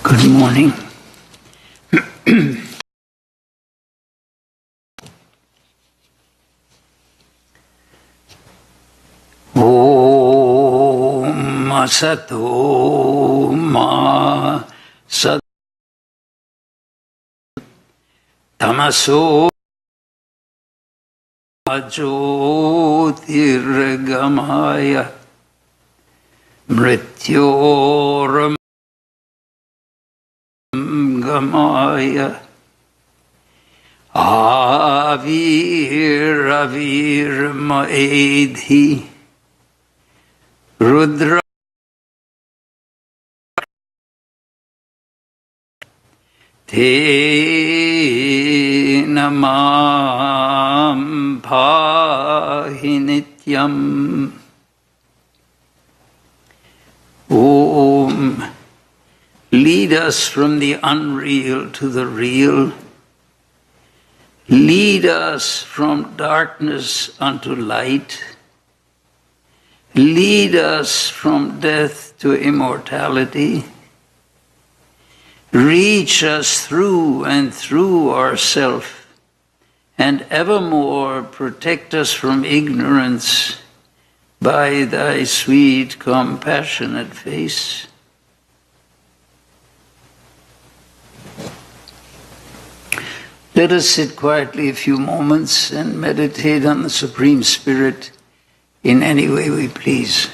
Good morning. Om Asato Ma Sat Tamaso Jyotirgamaya Mrityoram Gamaya Avir Maedhi Rudra Te Namam Pahinityam. Om. Lead us from the unreal to the real. Lead us from darkness unto light. Lead us from death to immortality. Reach us through and through ourself, and evermore protect us from ignorance by thy sweet, compassionate face. Let us sit quietly a few moments and meditate on the Supreme Spirit in any way we please.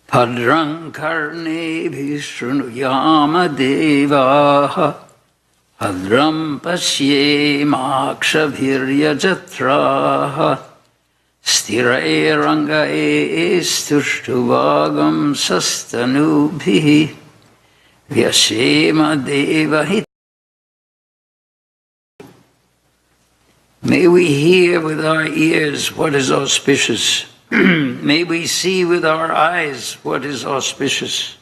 Bhadrang karnebhi shrunuyama devaha Bhadram pashyemakshabhiryajatraha Sthirairangaistuštuvagam sastanubhihi Vyashema devahit. May we hear with our ears what is auspicious. May we see with our eyes what is auspicious.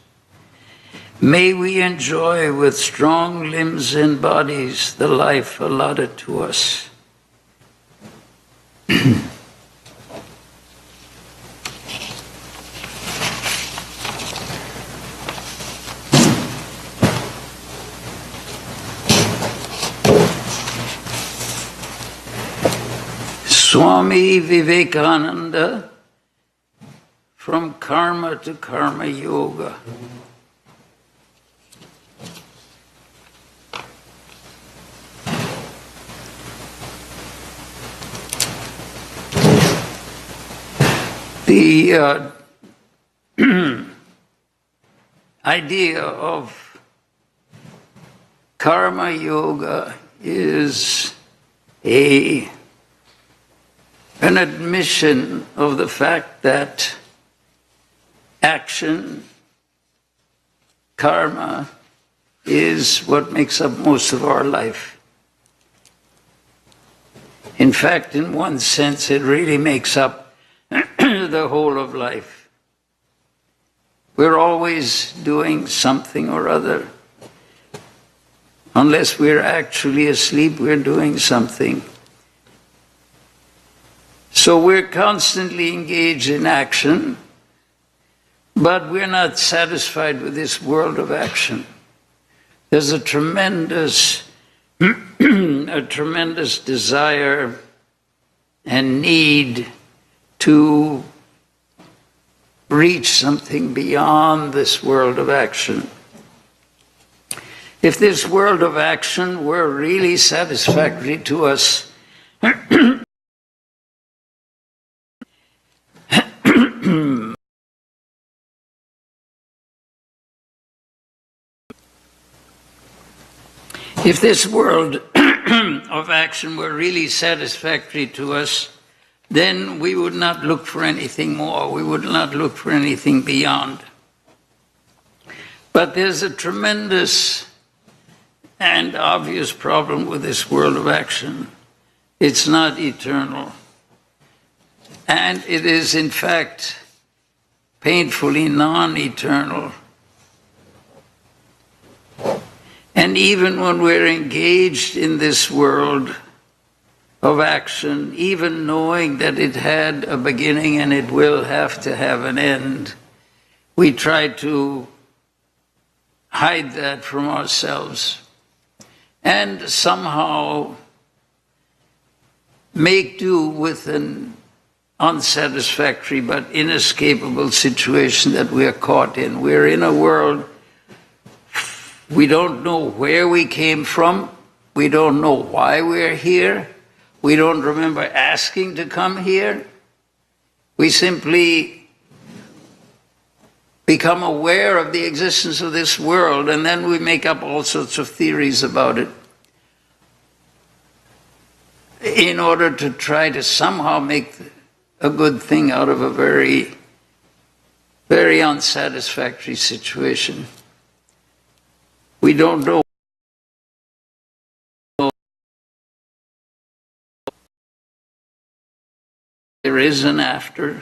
May we enjoy with strong limbs and bodies the life allotted to us. Swami Vivekananda, From Karma to Karma Yoga. The idea of karma yoga is an admission of the fact that action, karma, is what makes up most of our life. In fact, in one sense, it really makes up the whole of life. We're always doing something or other. Unless we're actually asleep, we're doing something. So we're constantly engaged in action, but we're not satisfied with this world of action. There's a tremendous desire and need to reach something beyond this world of action. If this world of action were really satisfactory to us, if this world of action were really satisfactory to us, then we would not look for anything more. We would not look for anything beyond. But there's a tremendous and obvious problem with this world of action. It's not eternal. And it is, in fact, painfully non-eternal. And even when we're engaged in this world of action, even knowing that it had a beginning and it will have to have an end, we try to hide that from ourselves and somehow make do with an unsatisfactory but inescapable situation that we are caught in. We're in a world, we don't know where we came from, we don't know why we're here, we don't remember asking to come here. We simply become aware of the existence of this world, and then we make up all sorts of theories about it in order to try to somehow make a good thing out of a very, very unsatisfactory situation. We don't know there is an after.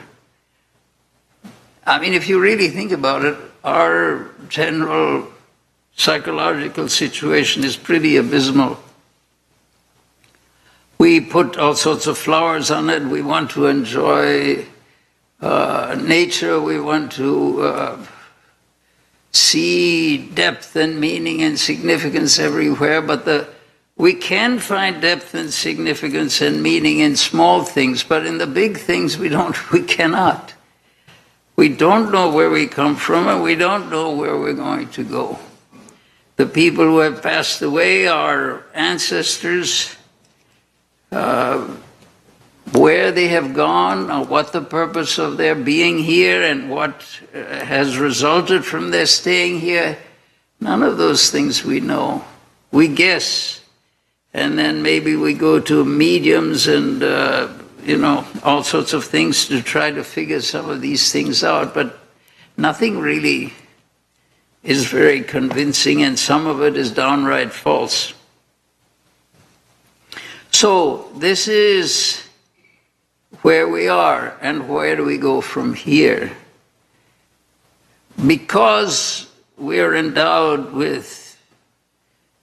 I mean, if you really think about it, our general psychological situation is pretty abysmal. We put all sorts of flowers on it. We want to enjoy nature. We want to see depth and meaning and significance everywhere. But we can find depth and significance and meaning in small things, but in the big things we cannot. We don't know where we come from, and we don't know where we're going to go. The people who have passed away, our ancestors, where they have gone, or what the purpose of their being here, and what has resulted from their staying here. None of those things we know. We guess. And then maybe we go to mediums and, all sorts of things to try to figure some of these things out. But nothing really is very convincing, and some of it is downright false. So this is where we are, and where do we go from here? Because we are endowed with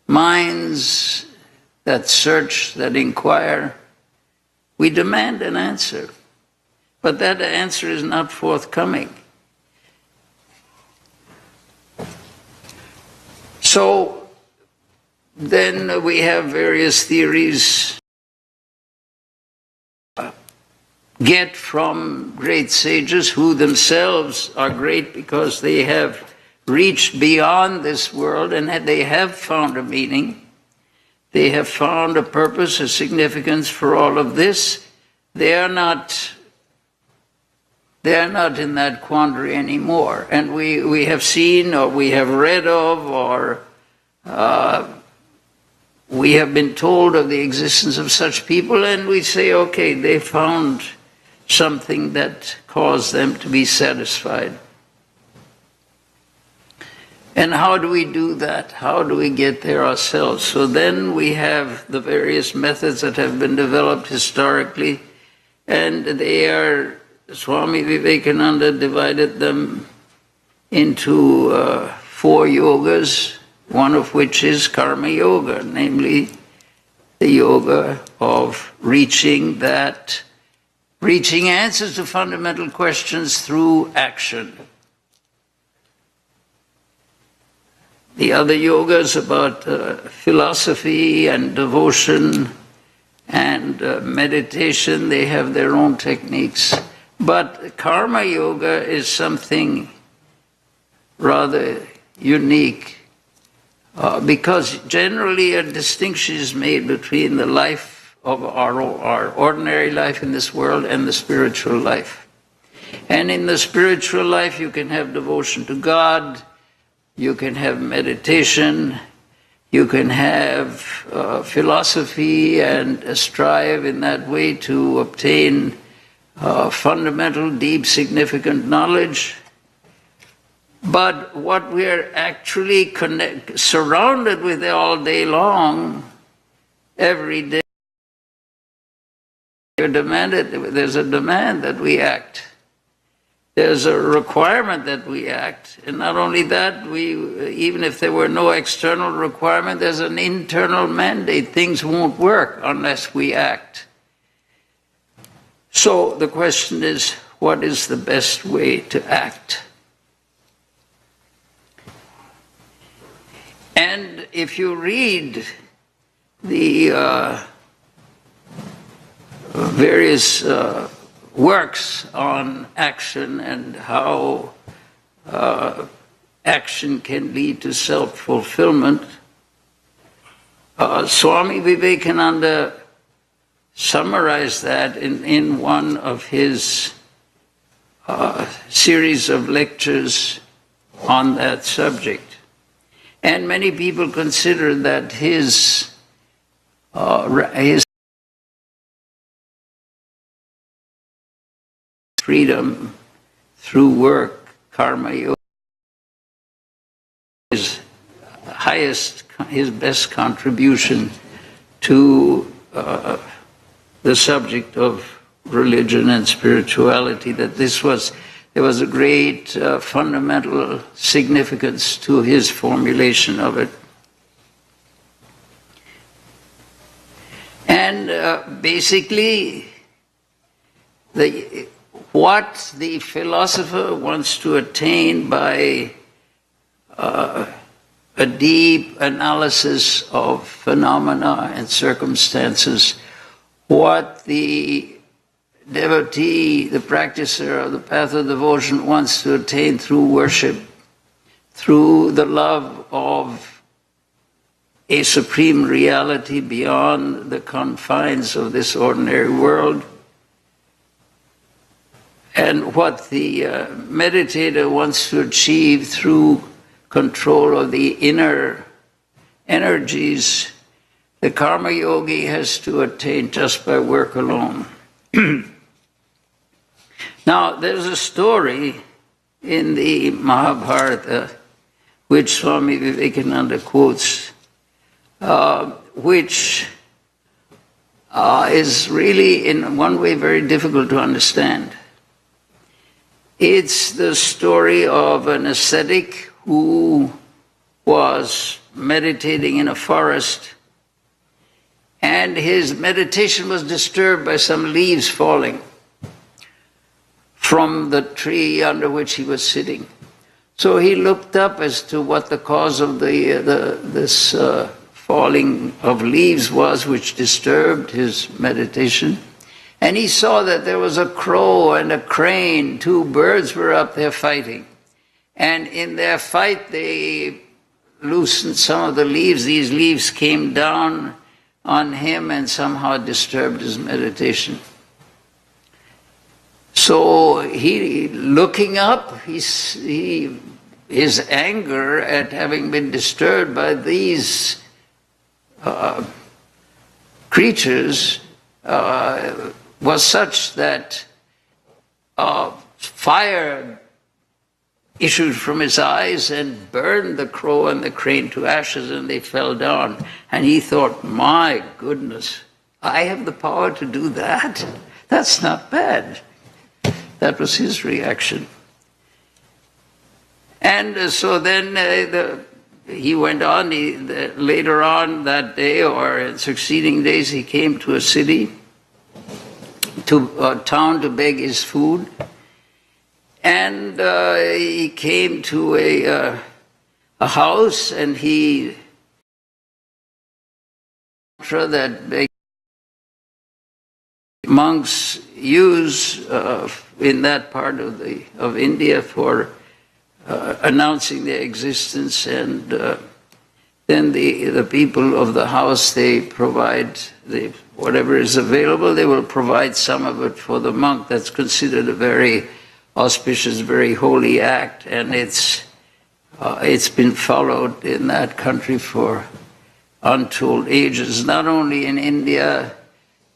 minds that search, that inquire, we demand an answer. But that answer is not forthcoming. So then we have various theories get from great sages who themselves are great because they have reached beyond this world and they have found a meaning. They have found a purpose, a significance for all of this. They are not in that quandary anymore. And we have seen, or we have read of, or we have been told of the existence of such people, and we say, okay, they found something that caused them to be satisfied. And how do we do that? How do we get there ourselves? So then we have the various methods that have been developed historically, and they are, Swami Vivekananda divided them into 4 yogas, one of which is karma yoga, namely the yoga of reaching answers to fundamental questions through action. The other yogas about philosophy and devotion and meditation, they have their own techniques. But karma yoga is something rather unique because generally a distinction is made between the life of our ordinary life in this world and the spiritual life. And in the spiritual life you can have devotion to God, you can have meditation, you can have philosophy and strive in that way to obtain fundamental, deep, significant knowledge. But what we are actually surrounded with all day long, every day, there's a demand that we act. There's a requirement that we act. And not only that, even if there were no external requirement, there's an internal mandate. Things won't work unless we act. So the question is, what is the best way to act? And if you read the various works on action and how action can lead to self-fulfillment, Swami Vivekananda summarized that in one of his series of lectures on that subject. And many people consider that his freedom through work, karma yoga, his best contribution to the subject of religion and spirituality, that there was a great fundamental significance to his formulation of it. And basically, what the philosopher wants to attain by a deep analysis of phenomena and circumstances, what the devotee, the practicer of the path of devotion wants to attain through worship, through the love of a supreme reality beyond the confines of this ordinary world, and what the meditator wants to achieve through control of the inner energies, the karma yogi has to attain just by work alone. Now, there's a story in the Mahabharata which Swami Vivekananda quotes, which is really, in one way, very difficult to understand. It's the story of an ascetic who was meditating in a forest, and his meditation was disturbed by some leaves falling from the tree under which he was sitting. So he looked up as to what the cause of this falling of leaves was, which disturbed his meditation. And he saw that there was a crow and a crane, two birds were up there fighting. And in their fight, they loosened some of the leaves. These leaves came down on him and somehow disturbed his meditation. So he, looking up, his anger at having been disturbed by these creatures was such that fire issued from his eyes and burned the crow and the crane to ashes, and they fell down. And he thought, my goodness, I have the power to do that? That's not bad. That was his reaction. And so then he went on. Later on that day or in succeeding days, he came to a city, to a town to beg his food. And he came to a house, and he that monks use in that part of India for announcing their existence, and then the people of the house, they provide whatever is available. They will provide some of it for the monk. That's considered a very auspicious, very holy act, and it's been followed in that country for untold ages. Not only in India,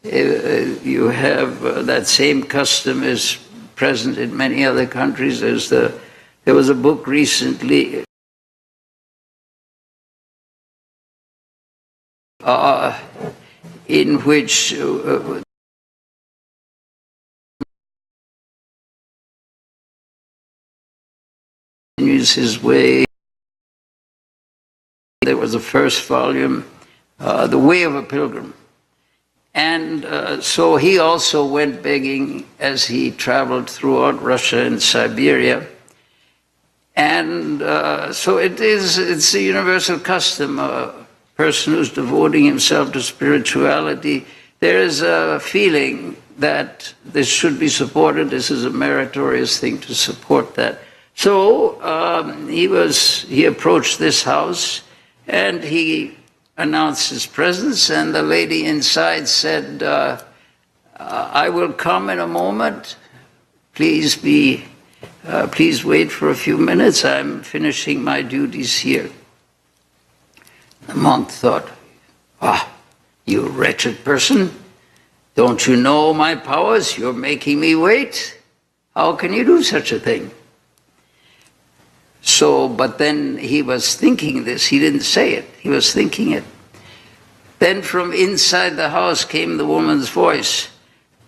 you have that same custom is present in many other countries. There was a book recently in which continues his way. There was a first volume, The Way of a Pilgrim. And so he also went begging as he traveled throughout Russia and Siberia. And so it's a universal custom. A person who's devoting himself to spirituality, there is a feeling that this should be supported. This is a meritorious thing to support that. So he approached this house, and he announced his presence, and the lady inside said, I will come in a moment. Please wait for a few minutes. I'm finishing my duties here. The monk thought, you wretched person, don't you know my powers? You're making me wait. How can you do such a thing? So, but then he was thinking this. He didn't say it. He was thinking it. Then from inside the house came the woman's voice.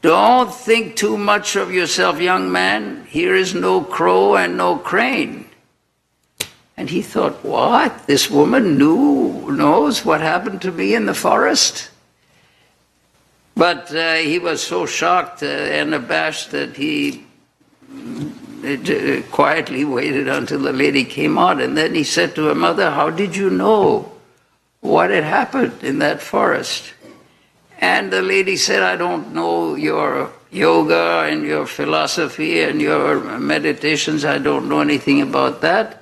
Don't think too much of yourself, young man. Here is no crow and no crane. And he thought, what? This woman knows what happened to me in the forest? But he was so shocked and abashed that he quietly waited until the lady came out. And then he said to her mother, how did you know what had happened in that forest? And the lady said, I don't know your yoga and your philosophy and your meditations. I don't know anything about that.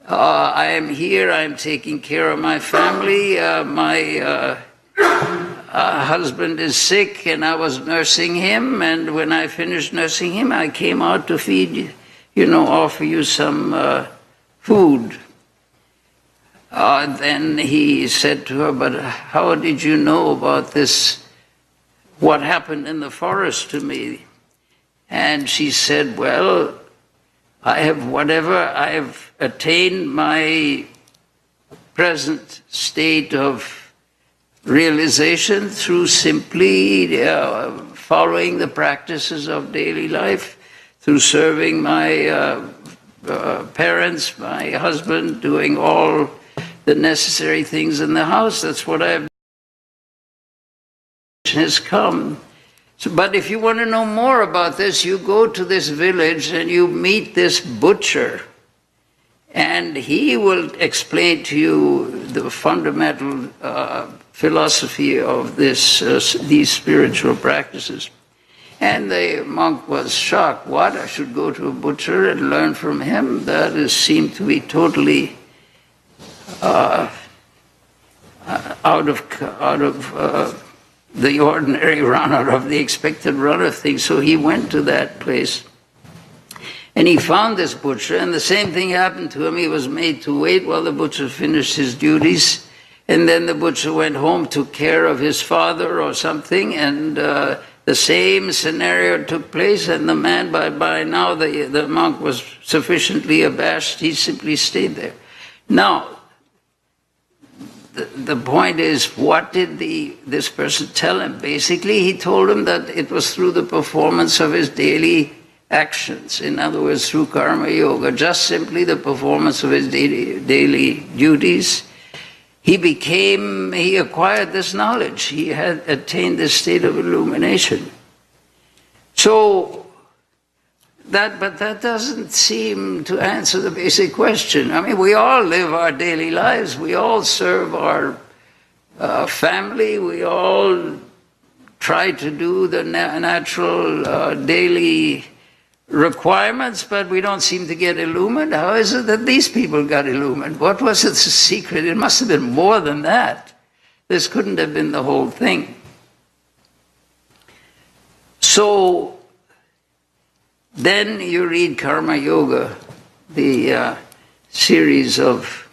I am here. I am taking care of my family. husband is sick and I was nursing him, and when I finished nursing him, I came out to feed, offer you some food. Then he said to her, but how did you know about this, what happened in the forest to me? And she said, well, I have attained my present state of realization through simply following the practices of daily life, through serving my parents, my husband, doing all the necessary things in the house. That's what has come. But if you want to know more about this, you go to this village and you meet this butcher, and he will explain to you the fundamental philosophy of these spiritual practices. And the monk was shocked. What? I should go to a butcher and learn from him? That seemed to be totally out of the ordinary run, out of the expected run of things. So he went to that place and he found this butcher, and the same thing happened to him. He was made to wait while the butcher finished his duties, and then the butcher went home, took care of his father or something, and the same scenario took place. And the man, by now the monk was sufficiently abashed, he simply stayed there. Now, the point is, what did this person tell him? Basically, he told him that it was through the performance of his daily actions. In other words, through karma yoga, just simply the performance of his daily duties, he acquired this knowledge. He had attained this state of illumination. So, but that doesn't seem to answer the basic question. I mean, we all live our daily lives. We all serve our family. We all try to do the natural daily requirements, but we don't seem to get illumined. How is it that these people got illumined? What was the secret? It must have been more than that. This couldn't have been the whole thing. So, then you read Karma Yoga, the series of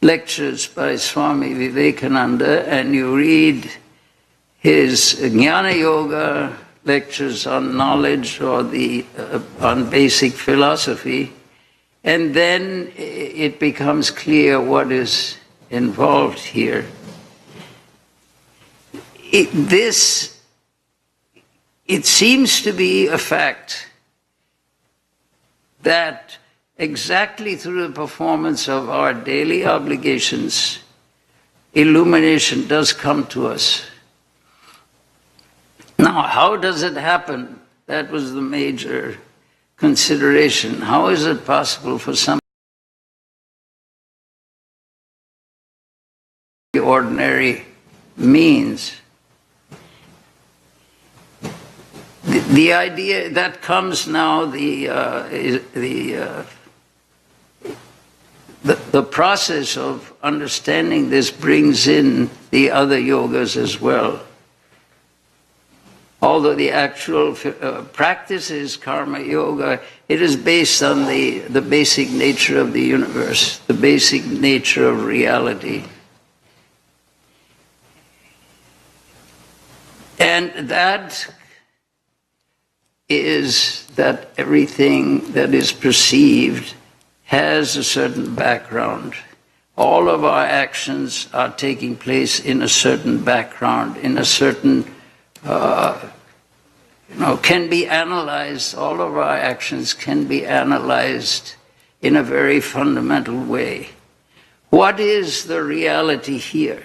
lectures by Swami Vivekananda, and you read his Jnana Yoga lectures on knowledge or on basic philosophy, and then it becomes clear what is involved here. It seems to be a fact that exactly through the performance of our daily obligations, illumination does come to us. Now, how does it happen? That was the major consideration. How is it possible for some ordinary means? The idea that comes now, the process of understanding this brings in the other yogas as well. Although the actual practice is karma yoga, it is based on the basic nature of the universe, the basic nature of reality. And that is that everything that is perceived has a certain background. All of our actions are taking place in a certain background, in a certain, can be analyzed. All of our actions can be analyzed in a very fundamental way. What is the reality here?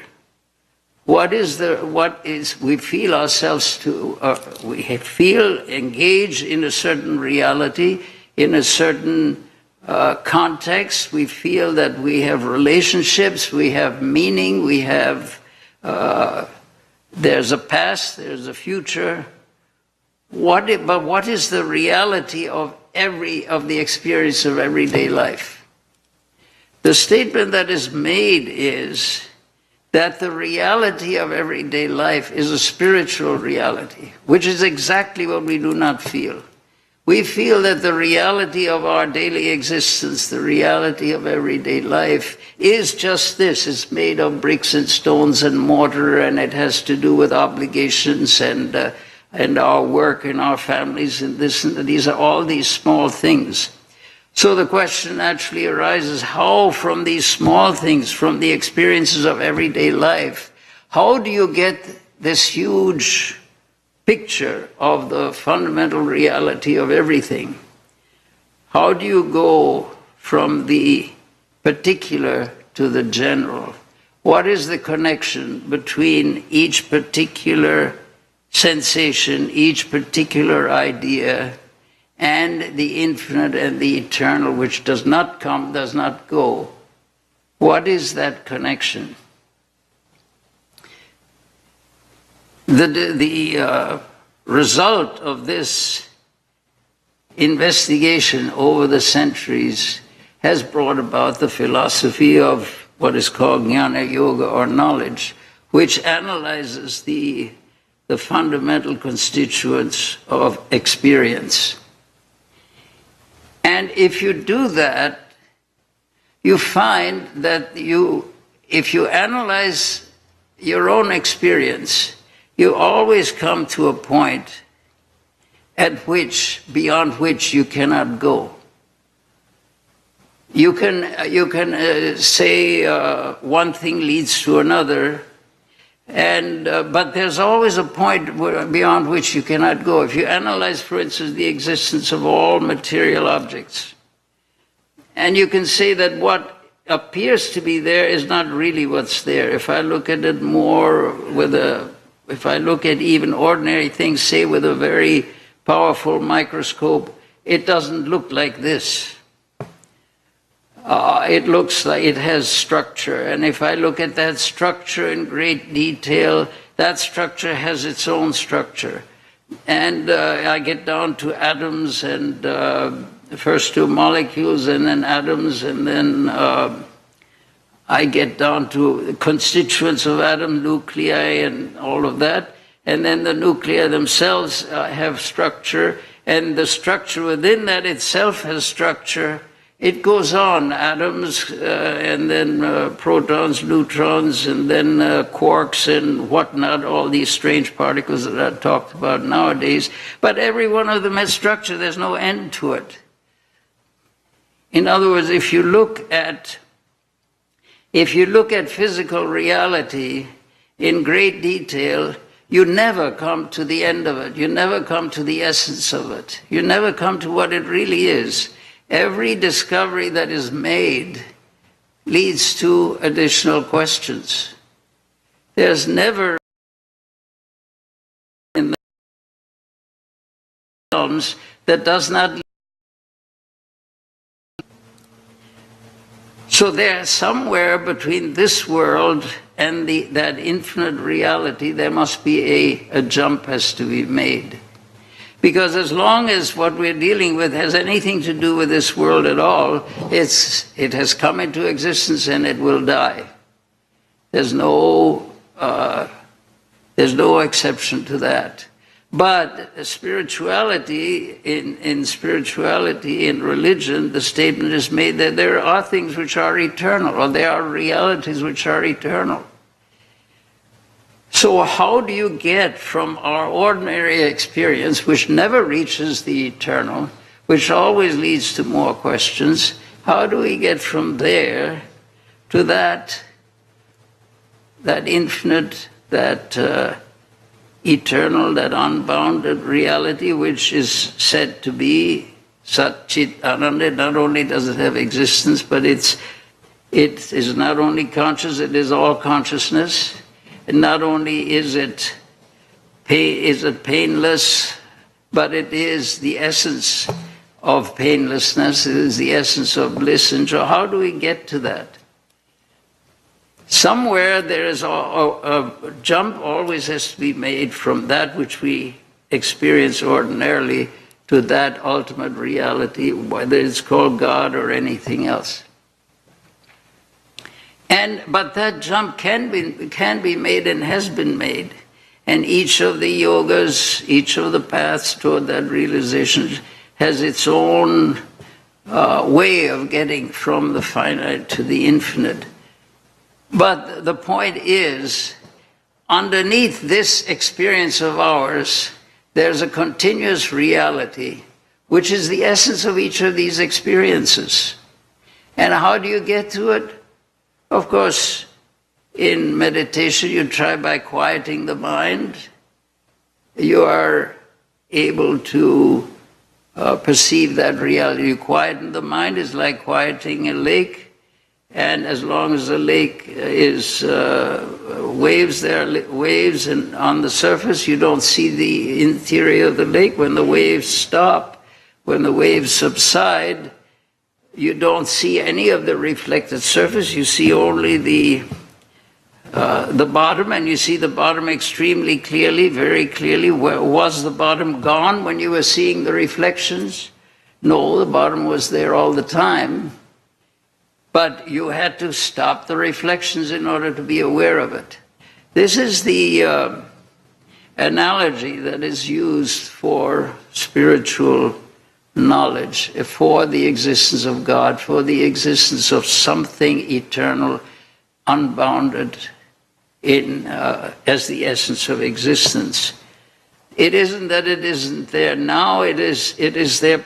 We feel ourselves we feel engaged in a certain reality, in a certain context. We feel that we have relationships, we have meaning, we have, there's a past, there's a future. But what is the reality of the experience of everyday life? The statement that is made is that the reality of everyday life is a spiritual reality, which is exactly what we do not feel. We feel that the reality of our daily existence, the reality of everyday life, is just this. It's made of bricks and stones and mortar, and it has to do with obligations and our work and our families and this and that. These are all these small things. So the question naturally arises, how from these small things, from the experiences of everyday life, how do you get this huge picture of the fundamental reality of everything? How do you go from the particular to the general? What is the connection between each particular sensation, each particular idea, and the infinite and the eternal, which does not come, does not go? What is that connection? The result of this investigation over the centuries has brought about the philosophy of what is called Jnana Yoga, or knowledge, which analyzes the fundamental constituents of experience. And if you do that, you find that if you analyze your own experience, you always come to a point beyond which you cannot go. You can say one thing leads to another, but there's always a point beyond which you cannot go. If you analyze, for instance, the existence of all material objects, and you can say that what appears to be there is not really what's there. If I look at it more if I look at even ordinary things, say with a very powerful microscope, it doesn't look like this. It looks like it has structure. And if I look at that structure in great detail, that structure has its own structure. And I get down to atoms, and first to molecules, and then atoms, and then I get down to constituents of atom, nuclei, and all of that. And then the nuclei themselves have structure, and the structure within that itself has structure. It goes on, atoms, and then protons, neutrons, and then quarks and whatnot, all these strange particles that are talked about nowadays. But every one of them has structure. There's no end to it. In other words, if you look at physical reality in great detail, you never come to the end of it. You never come to the essence of it. You never come to what it really is. Every discovery that is made leads to additional questions. There's never in the films that does not. So there, somewhere between this world and that infinite reality, there must be a jump has to be made. Because as long as what we're dealing with has anything to do with this world at all, it has come into existence and it will die. There's no exception to that. But spirituality, in spirituality, in religion, the statement is made that there are things which are eternal, or there are realities which are eternal. So how do you get from our ordinary experience, which never reaches the eternal, which always leads to more questions, how do we get from there to that infinite, that eternal, that unbounded reality, which is said to be Sat Chit Ananda? Not only does it have existence, but it is not only conscious, it is all consciousness. And not only is it painless, but it is the essence of painlessness, it is the essence of bliss and joy. How do we get to that? Somewhere there is a jump always has to be made from that which we experience ordinarily to that ultimate reality, whether it's called God or anything else. But that jump can be made and has been made. And each of the yogas, each of the paths toward that realization has its own way of getting from the finite to the infinite. But the point is, underneath this experience of ours, there's a continuous reality, which is the essence of each of these experiences. And how do you get to it? Of course, in meditation, you try by quieting the mind. You are able to perceive that reality. You quieten the mind is like quieting a lake. And as long as the lake is waves, there are waves, and on the surface you don't see the interior of the lake. When the waves stop, when the waves subside, you don't see any of the reflected surface. You see only the bottom, and you see the bottom extremely clearly, very clearly. Was the bottom gone when you were seeing the reflections? No, the bottom was there all the time. But you had to stop the reflections in order to be aware of it. This is the analogy that is used for spiritual knowledge, for the existence of God, for the existence of something eternal, unbounded, as the essence of existence. It isn't that it isn't there now, it is there,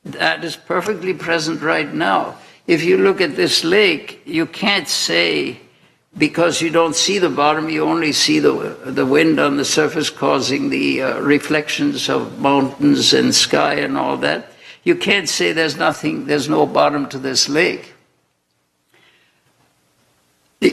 that is perfectly present right now. If you look at this lake, you can't say, because you don't see the bottom, you only see the wind on the surface causing the reflections of mountains and sky and all that. You can't say there's no bottom to this lake.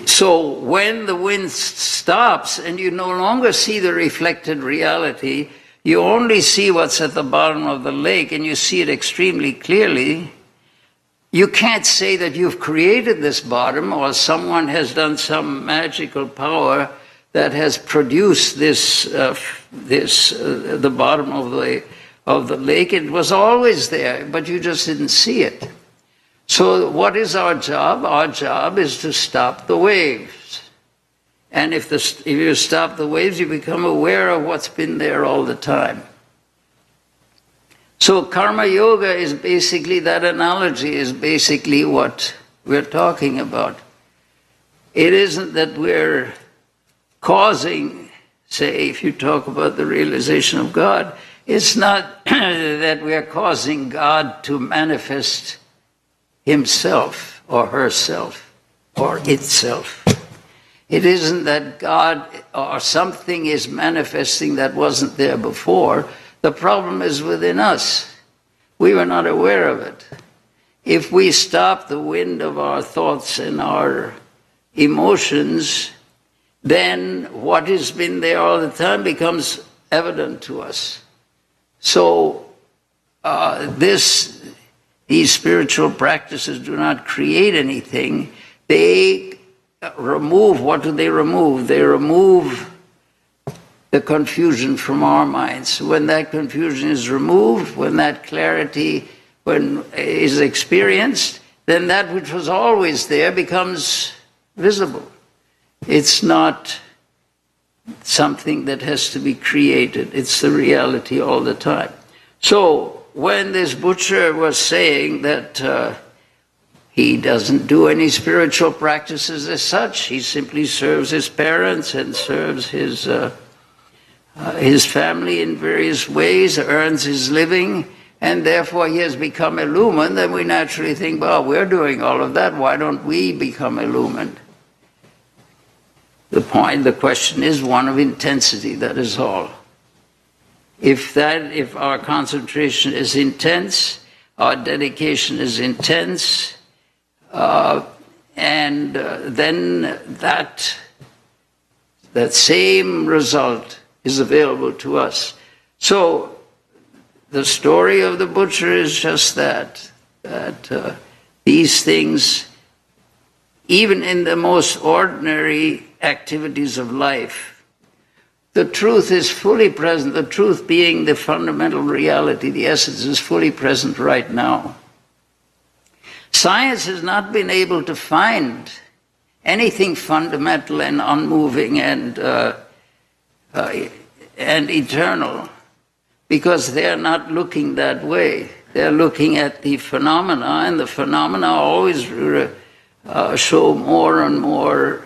So when the wind stops and you no longer see the reflected reality, you only see what's at the bottom of the lake, and you see it extremely clearly. You can't say that you've created this bottom, or someone has done some magical power that has produced the bottom of the lake. It was always there, but you just didn't see it. So what is our job? Our job is to stop the waves. And if you stop the waves, you become aware of what's been there all the time. So karma yoga is basically, that analogy is basically what we're talking about. It isn't that we're causing, say, if you talk about the realization of God, it's not that we're causing God to manifest himself or herself or itself. It isn't that God or something is manifesting that wasn't there before. The problem is within us. We were not aware of it. If we stop the wind of our thoughts and our emotions, then what has been there all the time becomes evident to us. So these spiritual practices do not create anything. They remove, what do they remove? They remove the confusion from our minds. When that confusion is removed, when that clarity is experienced, then that which was always there becomes visible. It's not something that has to be created. It's the reality all the time. So when this butcher was saying that he doesn't do any spiritual practices as such, he simply serves his parents and serves his family in various ways, earns his living, and therefore he has become illumined, then we naturally think, well, we're doing all of that, why don't we become illumined? The question is one of intensity, that is all. If our concentration is intense, our dedication is intense, and then that same result is available to us. So the story of the butcher is just that these things, even in the most ordinary activities of life, the truth is fully present. The truth being the fundamental reality, the essence is fully present right now. Science has not been able to find anything fundamental and unmoving and eternal, because they're not looking that way. They're looking at the phenomena, and the phenomena always show more and more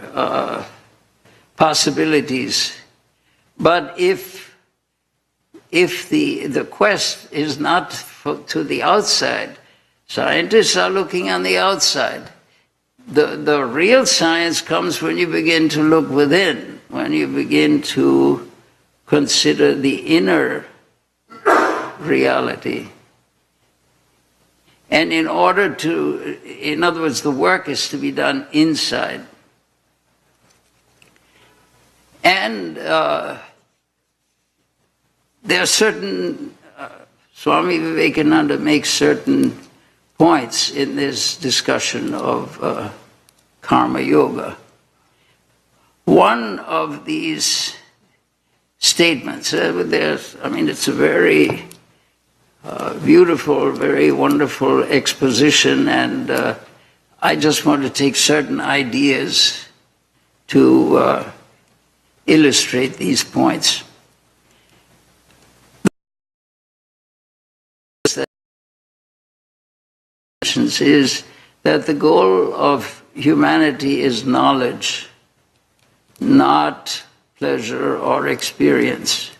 possibilities. But if the quest is not to the outside, scientists are looking on the outside. The real science comes when you begin to look within, when you begin to consider the inner reality. And in other words, the work is to be done inside. And there are certain, Swami Vivekananda makes certain points in this discussion of karma yoga. One of these statements, it's a very beautiful, very wonderful exposition, and I just want to take certain ideas to illustrate these points. Is that the goal of humanity is knowledge, not pleasure or experience.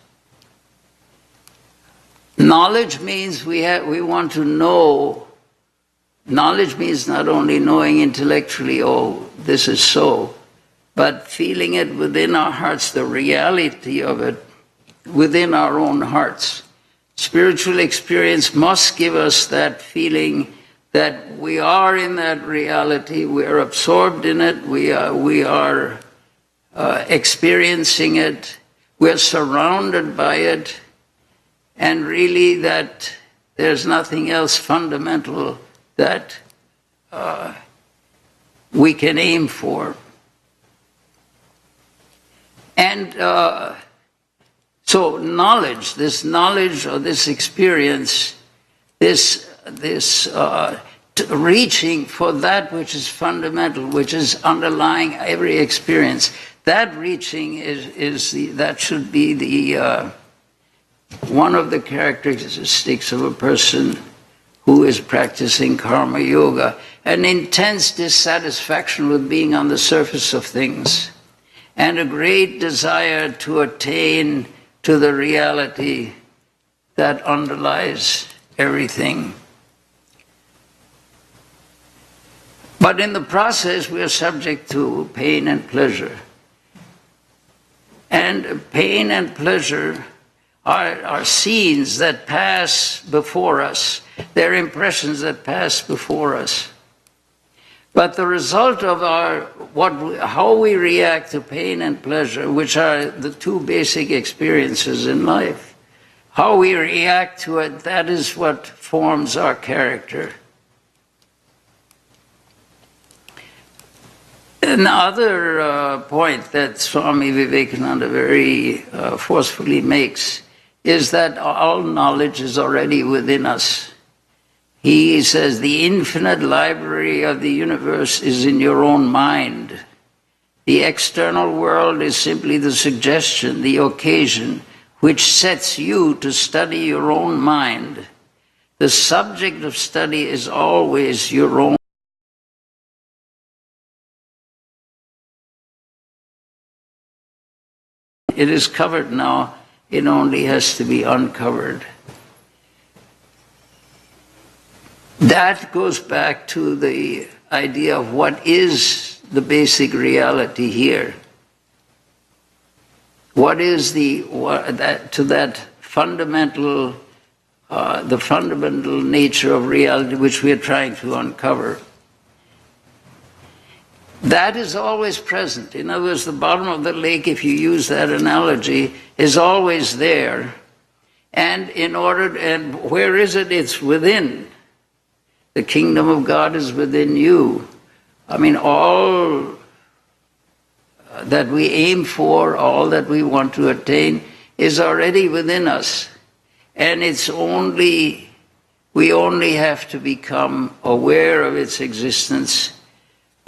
Knowledge means we want to know. Knowledge means not only knowing intellectually, oh, this is so, but feeling it within our hearts, the reality of it within our own hearts. Spiritual experience must give us that feeling that we are in that reality, we are absorbed in it, we are experiencing it, we are surrounded by it, and really that there's nothing else fundamental that we can aim for. And so knowledge, this knowledge or this experience, this reaching for that which is fundamental, which is underlying every experience, that reaching that should be the one of the characteristics of a person who is practicing karma yoga. An intense dissatisfaction with being on the surface of things, and a great desire to attain to the reality that underlies everything. But in the process, we are subject to pain and pleasure. And pain and pleasure are scenes that pass before us. They're impressions that pass before us. But the result of how we react to pain and pleasure, which are the two basic experiences in life, how we react to it, that is what forms our character. Another point that Swami Vivekananda very forcefully makes is that all knowledge is already within us. He says the infinite library of the universe is in your own mind. The external world is simply the suggestion, the occasion, which sets you to study your own mind. The subject of study is always your own. It is covered now, it only has to be uncovered. That goes back to the idea of what is the basic reality here. What is the fundamental nature of reality which we are trying to uncover? That is always present. In other words, the bottom of the lake, if you use that analogy, is always there. And where is it? It's within. The kingdom of God is within you. I mean, all that we aim for, all that we want to attain, is already within us. And we only have to become aware of its existence.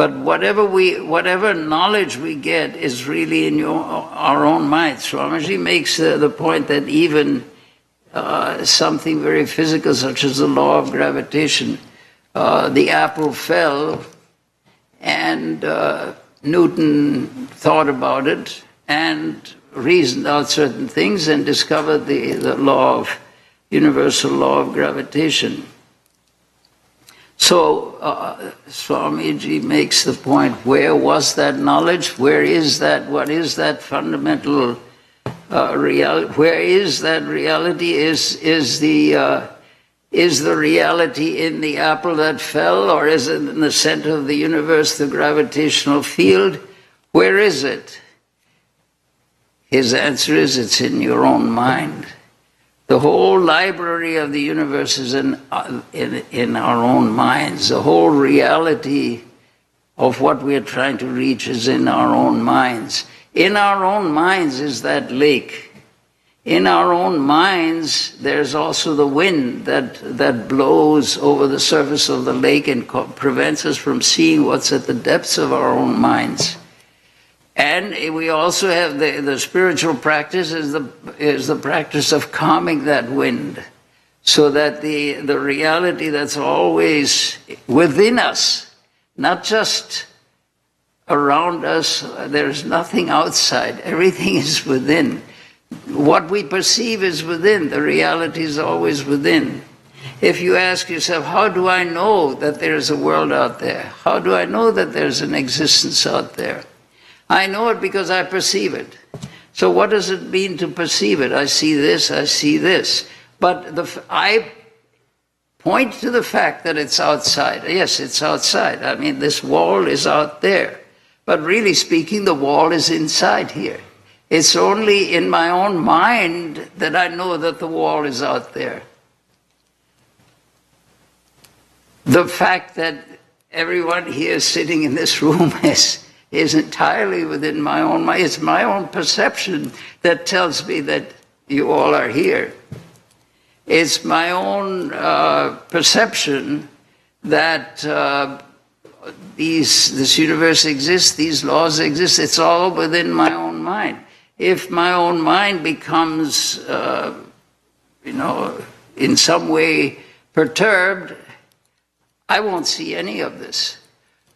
But whatever knowledge we get is really in our own mind. Swamiji makes the point that even something very physical, such as the law of gravitation, the apple fell, and Newton thought about it and reasoned out certain things and discovered the universal law of gravitation. So Swamiji makes the point, where was that knowledge? Where is that? What is that fundamental reality? Where is that reality? Is the reality in the apple that fell, or is it in the center of the universe, the gravitational field? Where is it? His answer is, it's in your own mind. The whole library of the universe is in our own minds. The whole reality of what we are trying to reach is in our own minds. In our own minds is that lake. In our own minds, there's also the wind that blows over the surface of the lake and prevents us from seeing what's at the depths of our own minds. And we also have the spiritual practice is the practice of calming that wind, so that the reality that's always within us, not just around us, there's nothing outside, everything is within. What we perceive is within, the reality is always within. If you ask yourself, how do I know that there's a world out there? How do I know that there's an existence out there? I know it because I perceive it. So what does it mean to perceive it? I see this, I see this. But I point to the fact that it's outside. Yes, it's outside. I mean, this wall is out there. But really speaking, the wall is inside here. It's only in my own mind that I know that the wall is out there. The fact that everyone here sitting in this room is entirely within my own mind. It's my own perception that tells me that you all are here. It's my own perception that this universe exists, these laws exist. It's all within my own mind. If my own mind becomes, in some way perturbed, I won't see any of this.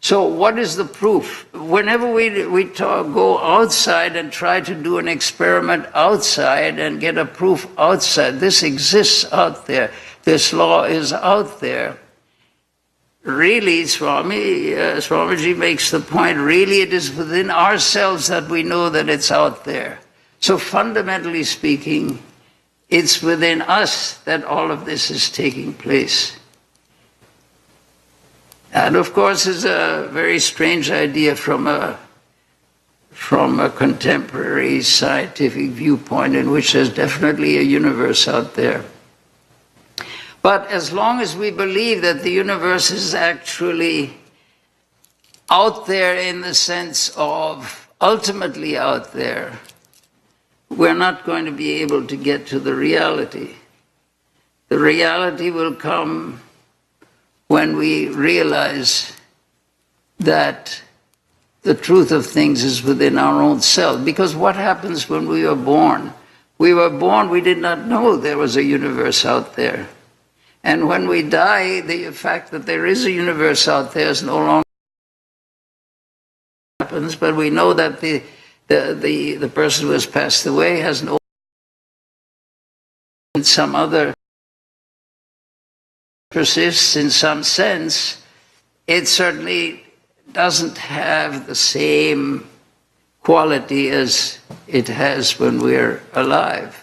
So what is the proof? Whenever we go outside and try to do an experiment outside and get a proof outside, this exists out there, this law is out there. Really, Swamiji makes the point, really it is within ourselves that we know that it's out there. So fundamentally speaking, it's within us that all of this is taking place. And of course, it's a very strange idea from a contemporary scientific viewpoint, in which there's definitely a universe out there. But as long as we believe that the universe is actually out there in the sense of ultimately out there, we're not going to be able to get to the reality. The reality will come when we realize that the truth of things is within our own self. Because what happens when we are born? We were born, we did not know there was a universe out there. And when we die, the fact that there is a universe out there is no longer happens, but we know that the person who has passed away has no some other persists in some sense. It certainly doesn't have the same quality as it has when we're alive.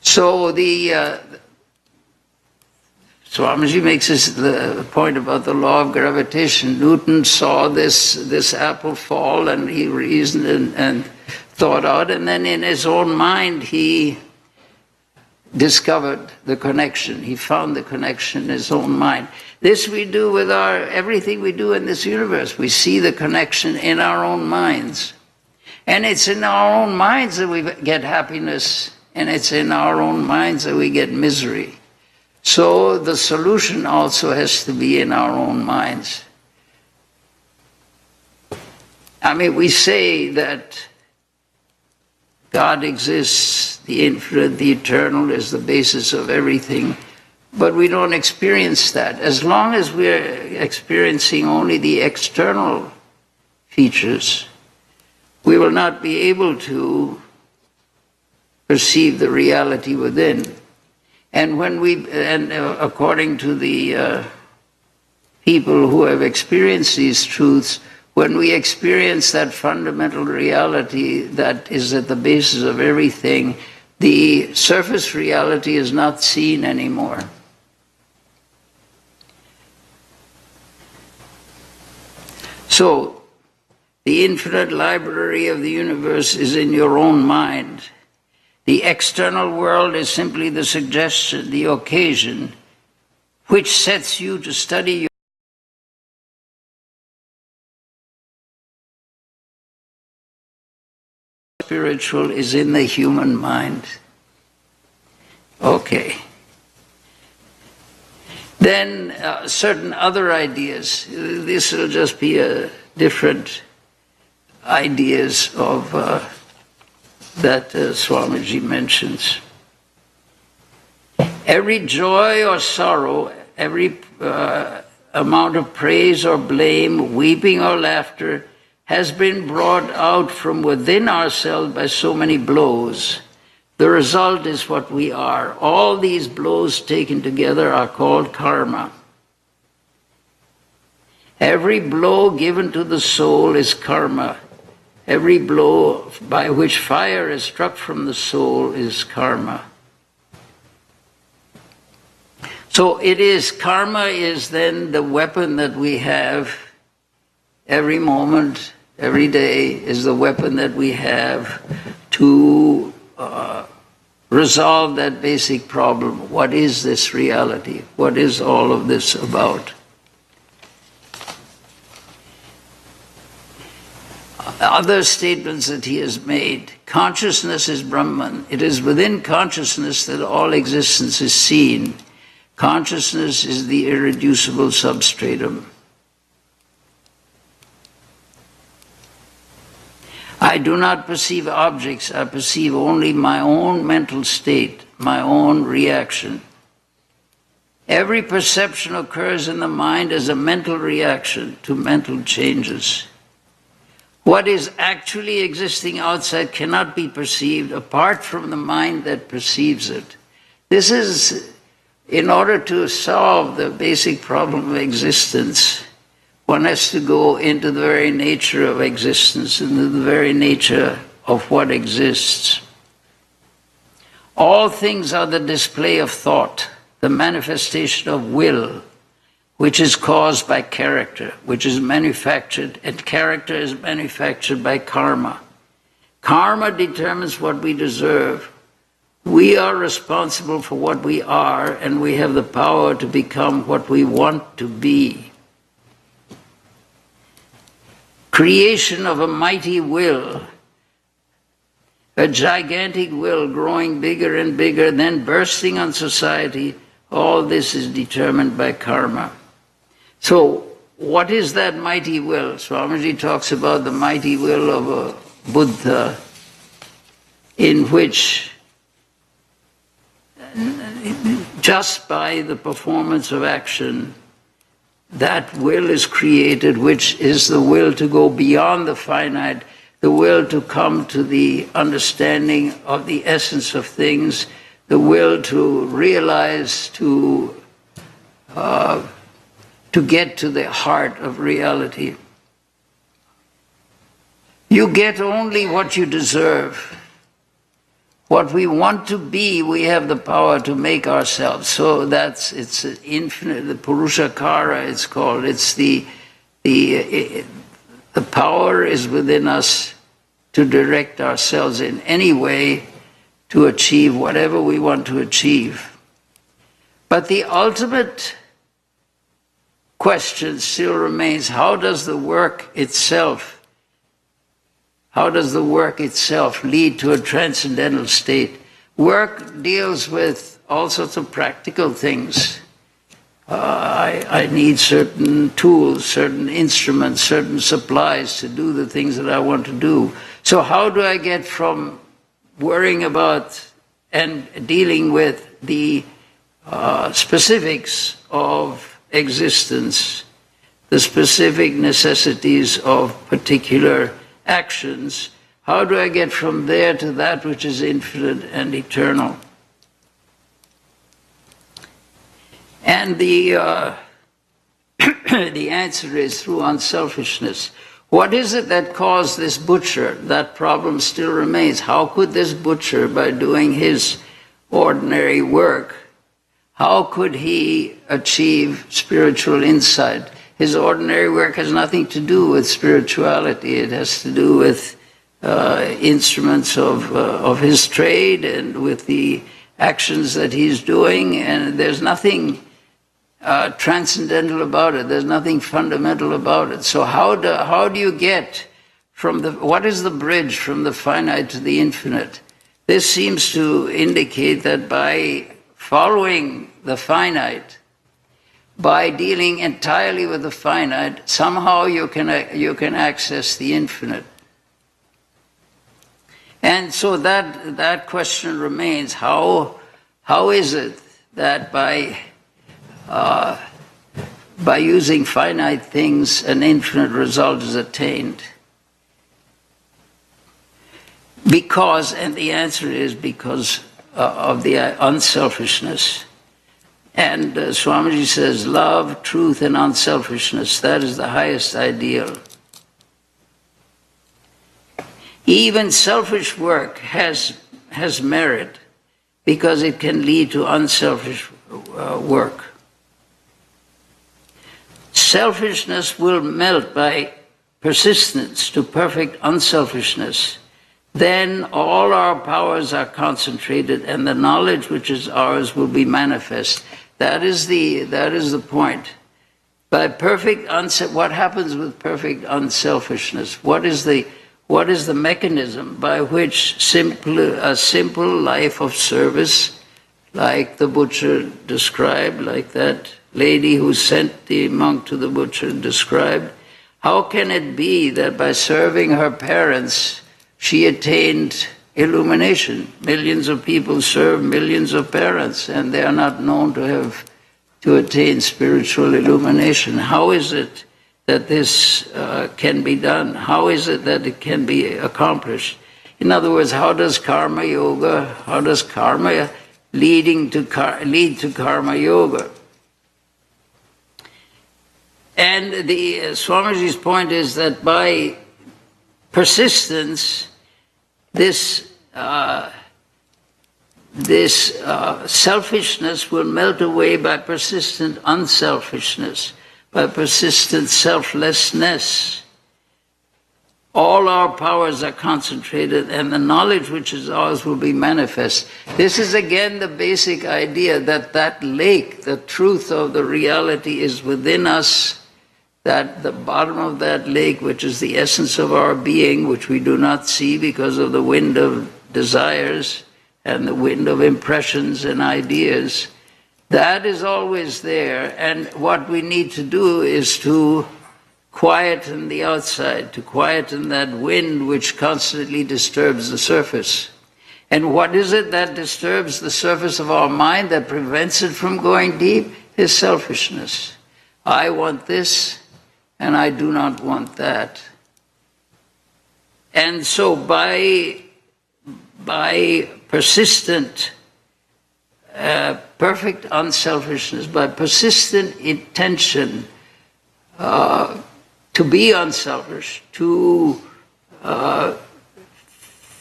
So Swamiji makes the point about the law of gravitation. Newton saw this apple fall, and he reasoned and thought out, and then in his own mind he discovered the connection. He found the connection in his own mind. This we do with everything we do in this universe. We see the connection in our own minds. And it's in our own minds that we get happiness, and it's in our own minds that we get misery. So the solution also has to be in our own minds. I mean, we say that God exists, the infinite, the eternal is the basis of everything, but we don't experience that. As long as we're experiencing only the external features, we will not be able to perceive the reality within. And according to the people who have experienced these truths, when we experience that fundamental reality that is at the basis of everything, the surface reality is not seen anymore. So, the infinite library of the universe is in your own mind. The external world is simply the suggestion, the occasion, which sets you to study your spiritual is in the human mind. Okay. Then certain other ideas. This will just be different ideas of that Swamiji mentions. Every joy or sorrow, every amount of praise or blame, weeping or laughter, has been brought out from within ourselves by so many blows. The result is what we are. All these blows taken together are called karma. Every blow given to the soul is karma. Every blow by which fire is struck from the soul is karma. So karma is then the weapon that we have every moment, every day is the weapon that we have to resolve that basic problem. What is this reality? What is all of this about? Other statements that he has made. Consciousness is Brahman. It is within consciousness that all existence is seen. Consciousness is the irreducible substratum. I do not perceive objects, I perceive only my own mental state, my own reaction. Every perception occurs in the mind as a mental reaction to mental changes. What is actually existing outside cannot be perceived apart from the mind that perceives it. This is, in order to solve the basic problem of existence, one has to go into the very nature of existence, into the very nature of what exists. All things are the display of thought, the manifestation of will, which is caused by character, which is manufactured, and character is manufactured by karma. Karma determines what we deserve. We are responsible for what we are, and we have the power to become what we want to be. Creation of a mighty will, a gigantic will growing bigger and bigger, then bursting on society, all this is determined by karma. So, what is that mighty will? Swamiji talks about the mighty will of a Buddha, in which just by the performance of action, that will is created, which is the will to go beyond the finite, the will to come to the understanding of the essence of things, the will to realize, to get to the heart of reality. You get only what you deserve. What we want to be, we have the power to make ourselves. So it's infinite, the Purushakara it's called. It's the power is within us to direct ourselves in any way to achieve whatever we want to achieve. But the ultimate question still remains, how does the work itself lead to a transcendental state? Work deals with all sorts of practical things. I need certain tools, certain instruments, certain supplies to do the things that I want to do. So how do I get from worrying about and dealing with the specifics of existence, the specific necessities of particular actions, how do I get from there to that which is infinite and eternal? And the answer is through unselfishness. What is it that caused this butcher? That problem still remains. How could this butcher, by doing his ordinary work, how could he achieve spiritual insight? His ordinary work has nothing to do with spirituality. It has to do with instruments of his trade and with the actions that he's doing, and there's nothing transcendental about it. There's nothing fundamental about it. So how do you get from what is the bridge from the finite to the infinite? This seems to indicate that by following the finite, by dealing entirely with the finite, somehow you can access the infinite. And so that question remains: how is it that by using finite things, an infinite result is attained? Because, and the answer is because of the unselfishness. And Swamiji says, love, truth, and unselfishness, that is the highest ideal. Even selfish work has merit because it can lead to unselfish work. Selfishness will melt by persistence to perfect unselfishness. Then all our powers are concentrated and the knowledge which is ours will be manifest. That is the point. By perfect what happens with perfect unselfishness? What is the mechanism by which a simple life of service, like the butcher described, like that lady who sent the monk to the butcher described, how can it be that by serving her parents she attained illumination? Millions of people serve millions of parents, and they are not known to attain spiritual illumination. How is it that this can be done? How is it that it can be accomplished? In other words, how does karma lead to karma yoga? And the Swamiji's point is that by persistence, this selfishness will melt away by persistent unselfishness, by persistent selflessness. All our powers are concentrated and the knowledge which is ours will be manifest. This is again the basic idea that lake, the truth of the reality is within us, that the bottom of that lake, which is the essence of our being, which we do not see because of the wind of desires and the wind of impressions and ideas, that is always there. And what we need to do is to quieten the outside, to quieten that wind which constantly disturbs the surface. And what is it that disturbs the surface of our mind, that prevents it from going deep? Is selfishness. I want this, and I do not want that. And so by persistent, perfect unselfishness, by persistent intention to be unselfish, to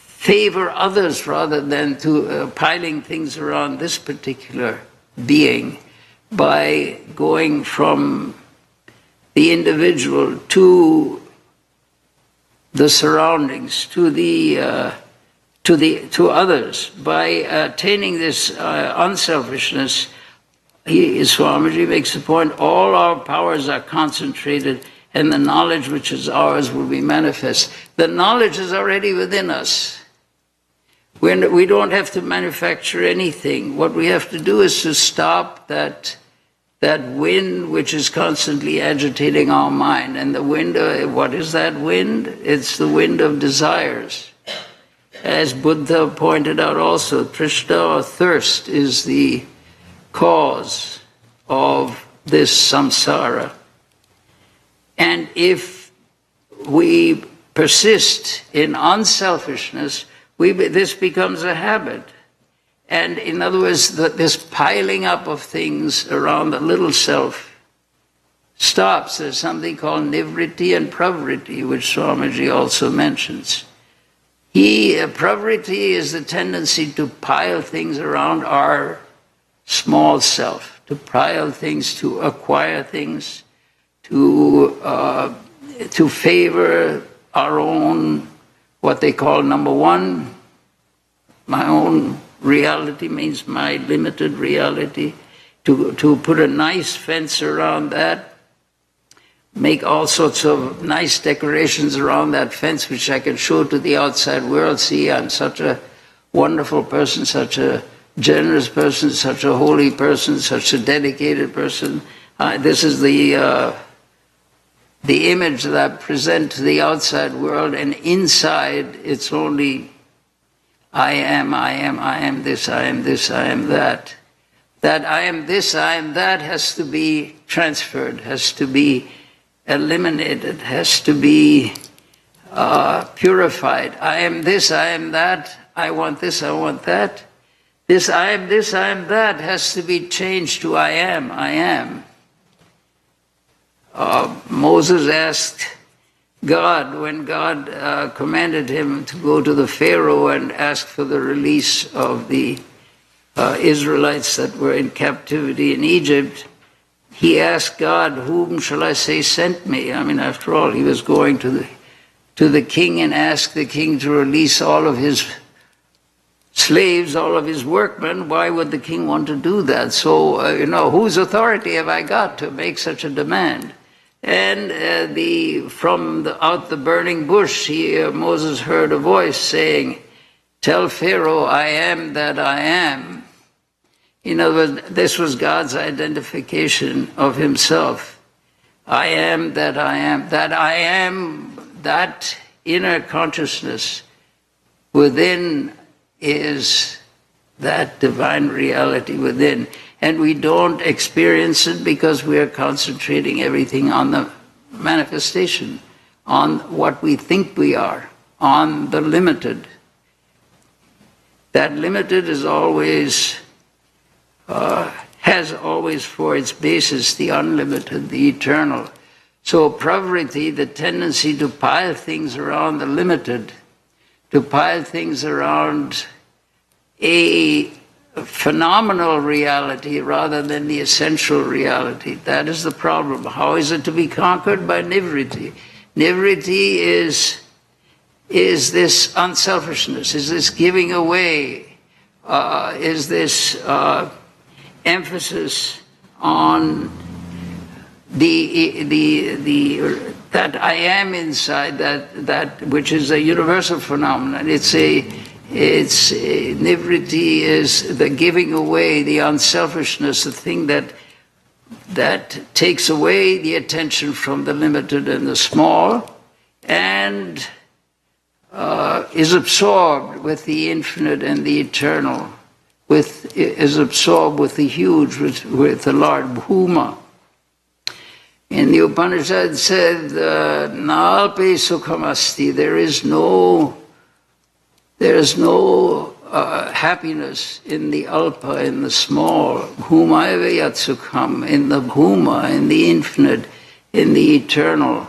favor others rather than to piling things around this particular being, by going from the individual to the surroundings, to others, by attaining this unselfishness. Swamiji makes the point: all our powers are concentrated, and the knowledge which is ours will be manifest. The knowledge is already within us. We don't have to manufacture anything. What we have to do is to stop that wind which is constantly agitating our mind. And the wind, what is that wind? It's the wind of desires. As Buddha pointed out also, Trishna, or thirst, is the cause of this samsara. And if we persist in unselfishness, this becomes a habit. And in other words, this piling up of things around the little self stops. There's something called nivritti and pravritti, which Swamiji also mentions. Pravritti is the tendency to pile things around our small self, to pile things, to acquire things, to favor our own, what they call number one, my own reality, means my limited reality, to put a nice fence around that, make all sorts of nice decorations around that fence, which I can show to the outside world. See, I'm such a wonderful person, such a generous person, such a holy person, such a dedicated person. This is the image that I present to the outside world, and inside it's only I am this, I am this, I am that. That I am this, I am that has to be transferred, has to be eliminated, has to be purified. I am this, I am that, I want this, I want that. This, I am that has to be changed to I am. Moses asked God, when God commanded him to go to the Pharaoh and ask for the release of the Israelites that were in captivity in Egypt, he asked God, whom shall I say sent me? I mean, after all, he was going to the king and asked the king to release all of his slaves, all of his workmen. Why would the king want to do that? So, whose authority have I got to make such a demand? And from out the burning bush, Moses heard a voice saying, tell Pharaoh, I am that I am. In other words, this was God's identification of himself. I am that I am. That I am, that inner consciousness within is that divine reality within. And we don't experience it because we are concentrating everything on the manifestation, on what we think we are, on the limited. That limited is always, has always for its basis the unlimited, the eternal. So pravritti, the tendency to pile things around the limited, to pile things around a phenomenal reality rather than the essential reality. That is the problem. How is it to be conquered? By nivritti. Nivritti is this unselfishness, is this giving away, is this emphasis on that I am inside, that which is a universal phenomenon. It's nivritti is the giving away, the unselfishness, the thing that takes away the attention from the limited and the small, and is absorbed with the infinite and the eternal, is absorbed with the huge, with the large, bhuma. In the Upanishad said, nalpe sukhamasti, there is no happiness in the alpa, in the small, bhumayava yat sukham, in the bhuma, in the infinite, in the eternal,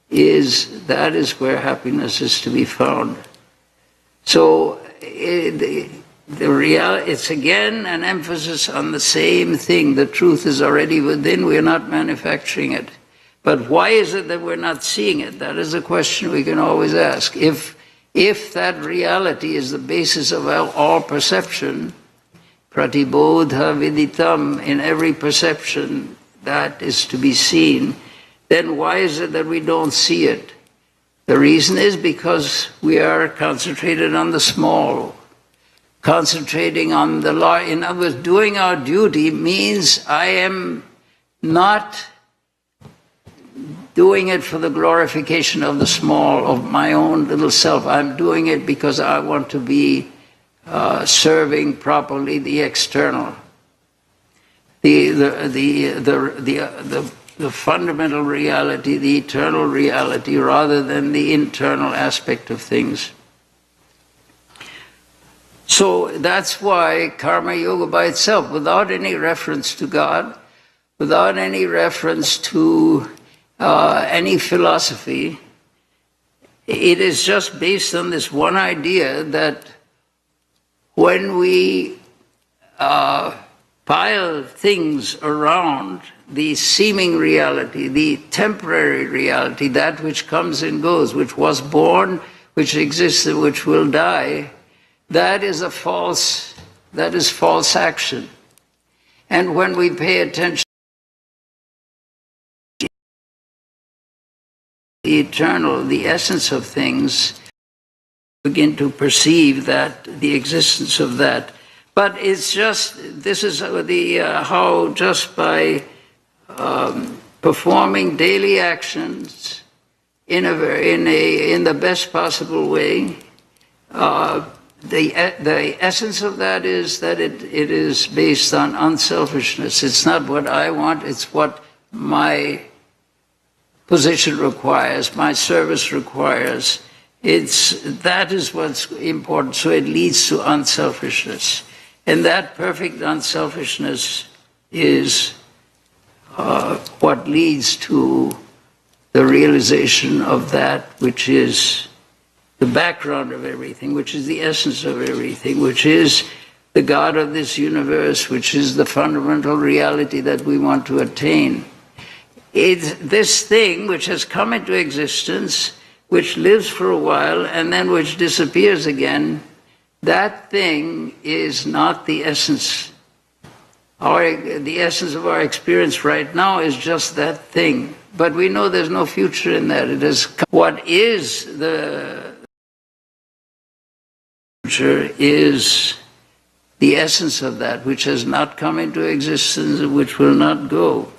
that is where happiness is to be found. So it's again an emphasis on the same thing. The truth is already within, we're not manufacturing it. But why is it that we're not seeing it? That is a question we can always ask. If that reality is the basis of all perception, pratibodha viditam, in every perception that is to be seen, then why is it that we don't see it? The reason is because we are concentrated on the small. concentrating on the law. In other words, doing our duty means I am not doing it for the glorification of the small, of my own little self. I'm doing it because I want to be serving properly the external, the fundamental reality, the eternal reality, rather than the internal aspect of things. So that's why karma yoga by itself, without any reference to God, without any reference to any philosophy, it is just based on this one idea that when we pile things around the seeming reality, the temporary reality, that which comes and goes, which was born, which exists, and which will die, that is false action. And when we pay attention to the eternal, the essence of things, begin to perceive that, the existence of that. But it's just, this is how just by performing daily actions in the best possible way, the essence of that is that it is based on unselfishness. It's not what I want, it's what my position requires, my service requires. That is what's important. So it leads to unselfishness. And that perfect unselfishness is what leads to the realization of that which is the background of everything, which is the essence of everything, which is the God of this universe, which is the fundamental reality that we want to attain. It's this thing which has come into existence, which lives for a while and then which disappears again. That thing is not the essence. The essence of our experience right now is just that thing. But we know there's no future in that. It is what is the future is the essence of that, which has not come into existence and which will not go.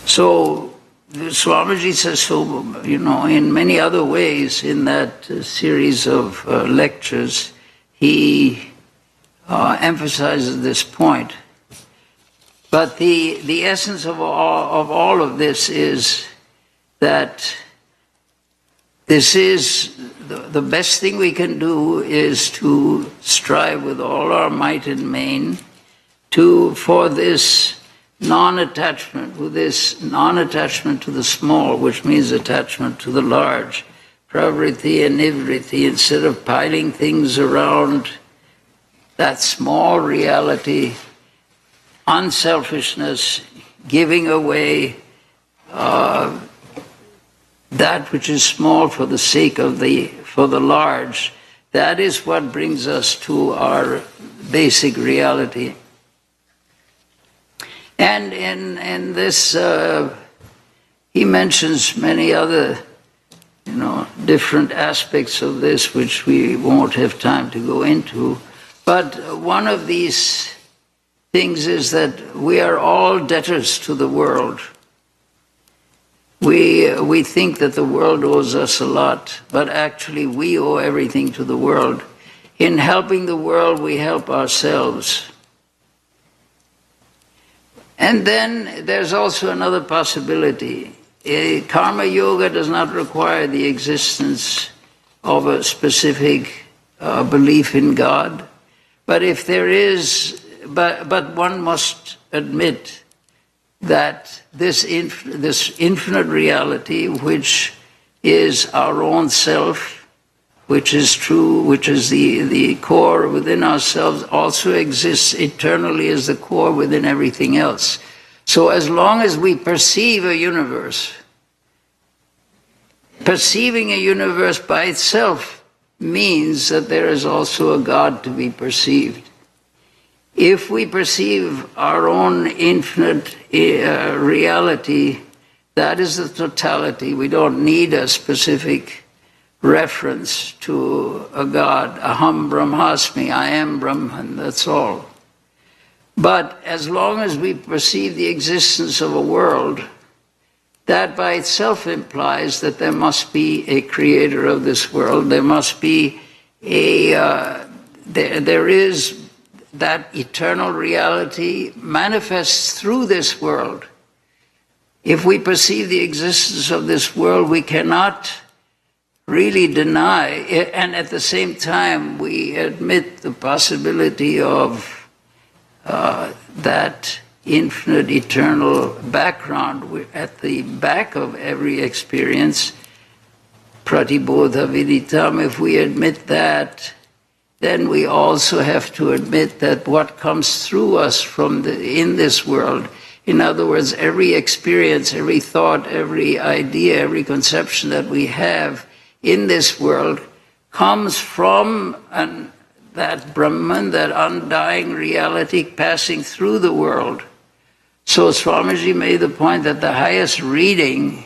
So Swamiji says so, in many other ways in that series of lectures, he emphasizes this point. But the essence of all of this is that this is the best thing we can do is to strive with all our might and main for this non-attachment, with this non-attachment to the small, which means attachment to the large, pravriti and nivriti, instead of piling things around that small reality, unselfishness, giving away that which is small for the sake of for the large. That is what brings us to our basic reality. And in this, he mentions many other, different aspects of this, which we won't have time to go into. But one of these things is that we are all debtors to the world. We think that the world owes us a lot, but actually we owe everything to the world. In helping the world, we help ourselves. And then there's also another possibility. Karma yoga does not require the existence of a specific belief in God. But if there is, but one must admit that this infinite reality, which is our own self, which is true, which is the core within ourselves, also exists eternally as the core within everything else. So as long as we perceive a universe, perceiving a universe by itself means that there is also a God to be perceived. If we perceive our own infinite reality That is the totality. We don't need a specific reference to a God. Aham Brahmasmi, I am Brahman, that's all. But as long as we perceive the existence of a world, that by itself implies that there must be a creator of this world. There must be there is that eternal reality manifests through this world. If we perceive the existence of this world, we cannot really deny it, and at the same time we admit the possibility of that infinite eternal background at the back of every experience, pratibodha viditam. If we admit that, then we also have to admit that what comes through us in this world, in other words, every experience, every thought, every idea, every conception that we have in this world comes from that Brahman, that undying reality passing through the world. So Swamiji made the point that the highest reading,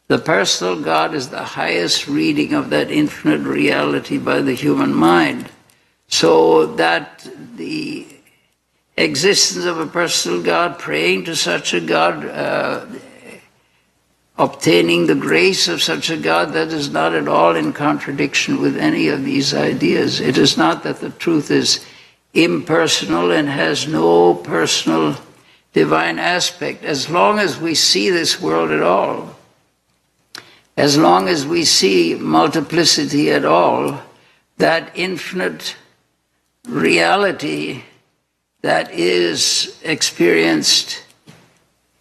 the personal God, is the highest reading of that infinite reality by the human mind. So that the existence of a personal God, praying to such a God, obtaining the grace of such a God, that is not at all in contradiction with any of these ideas. It is not that the truth is impersonal and has no personal divine aspect. As long as we see this world at all, as long as we see multiplicity at all, that infinite reality that is experienced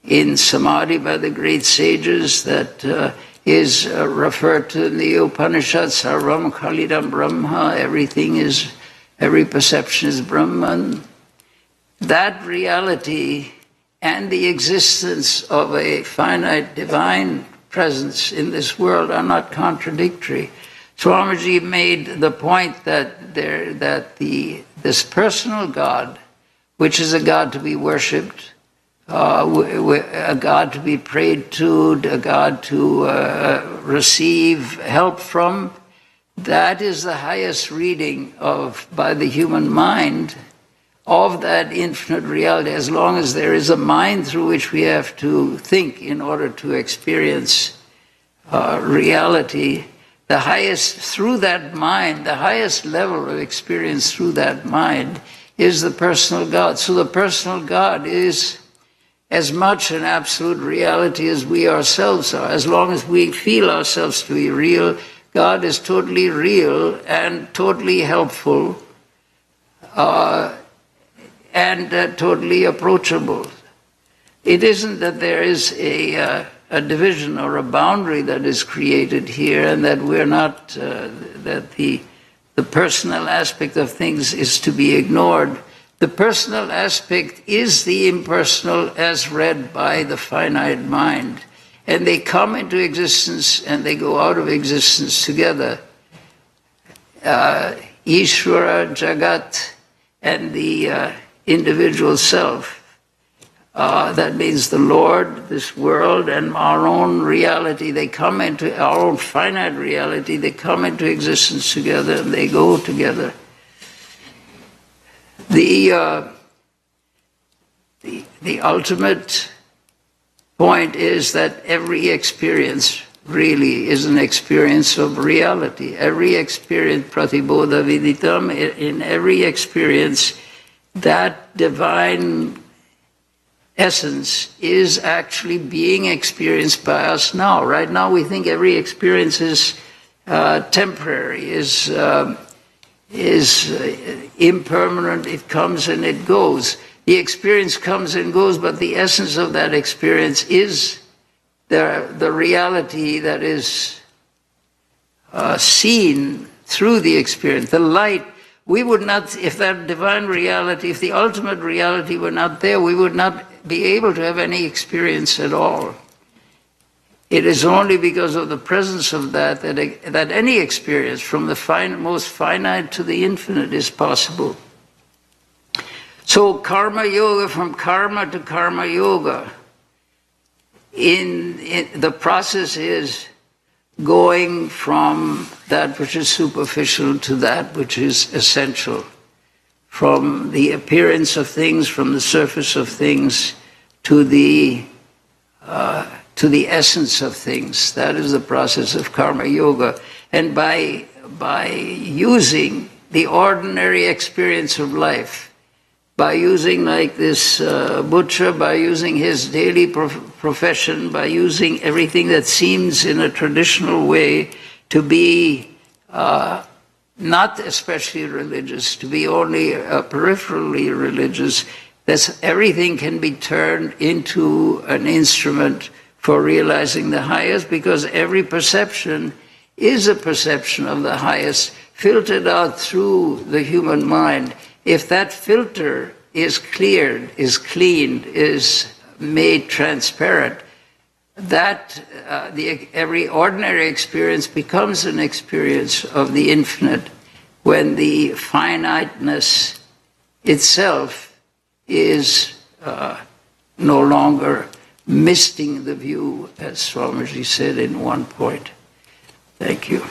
in samadhi by the great sages, that is referred to in the Upanishads, sarvam khalidam brahma, every perception is Brahman. That reality and the existence of a finite divine presence in this world are not contradictory. Swamiji made the point that this personal God, which is a God to be worshipped, a God to be prayed to, a God to receive help from, that is the highest reading by the human mind of that infinite reality. As long as there is a mind through which we have to think in order to experience reality, the highest through that mind, the highest level of experience through that mind is the personal God. So the personal God is as much an absolute reality as we ourselves are. As long as we feel ourselves to be real, God is totally real and totally helpful and totally approachable. It isn't that there is a division or a boundary that is created here, and that we're not that the personal aspect of things is to be ignored. The personal aspect is the impersonal as read by the finite mind, and they come into existence and they go out of existence together. Ishvara, Jagat, and the individual self. That means the Lord, this world, and our own reality. They come into our own finite reality. They come into existence together and they go together. The ultimate point is that every experience really is an experience of reality. Every experience, pratibodha viditam, in every experience, that divine essence is actually being experienced by us now. Right now we think every experience is temporary, is impermanent, it comes and it goes. The experience comes and goes, but the essence of that experience is the reality that is seen through the experience. The light, we would not, if that divine reality, if the ultimate reality were not there, we would not be able to have any experience at all. It is only because of the presence of that any experience, from the most finite to the infinite, is possible. So karma yoga, from karma to karma yoga, the process is going from that which is superficial to that which is essential, from the appearance of things, from the surface of things, to the essence of things. That is the process of karma yoga. And by using the ordinary experience of life, by using like this butcher, by using his daily profession, by using everything that seems in a traditional way to be not especially religious, to be only peripherally religious, everything can be turned into an instrument for realizing the highest, because every perception is a perception of the highest, filtered out through the human mind. If that filter is cleared, is cleaned, is made transparent, that every ordinary experience becomes an experience of the infinite, when the finiteness itself is no longer misting the view, as Swamiji said in one point. Thank you.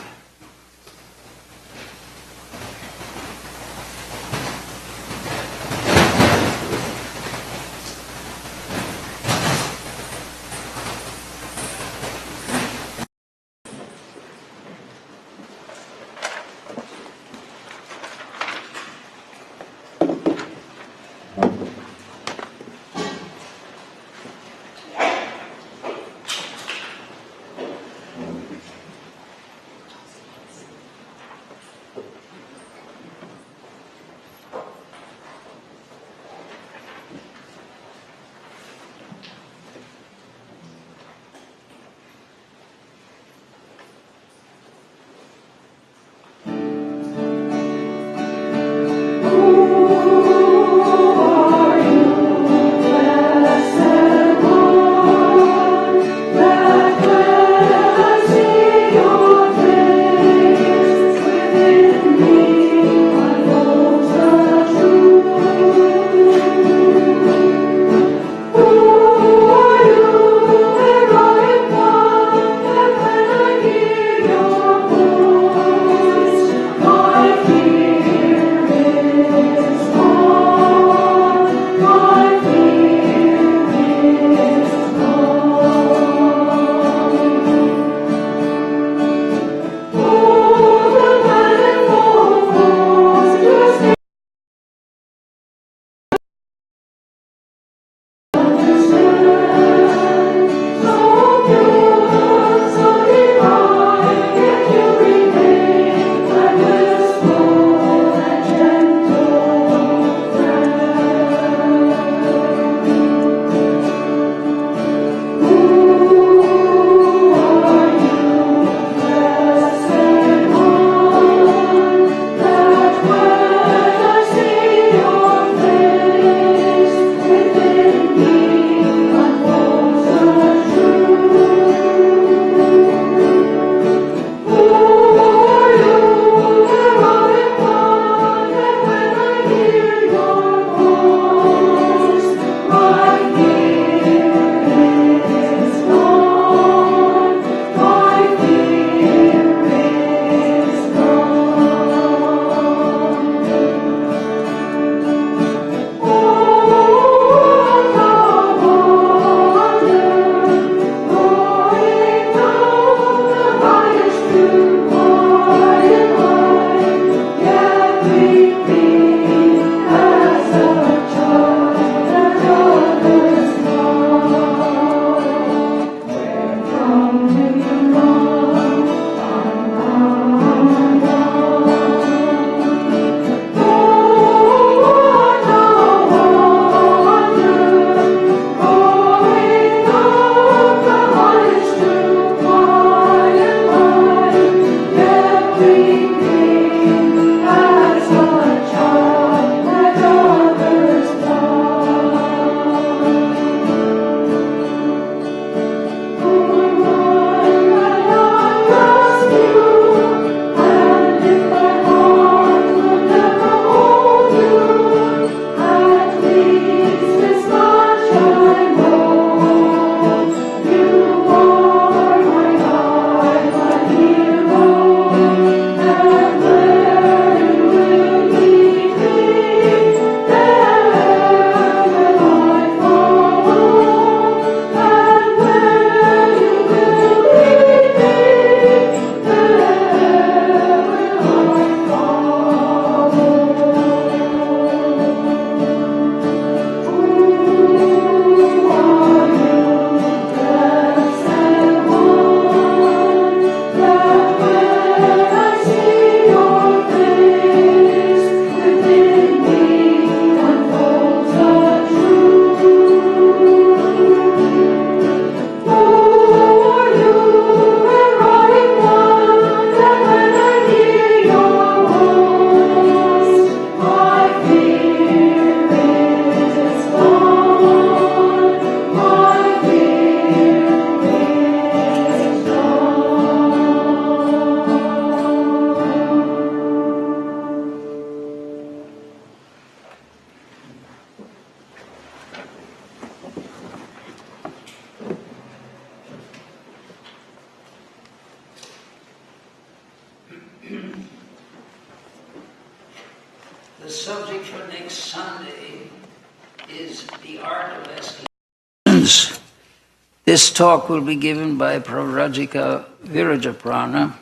This talk will be given by Pravrajika Virajaprana.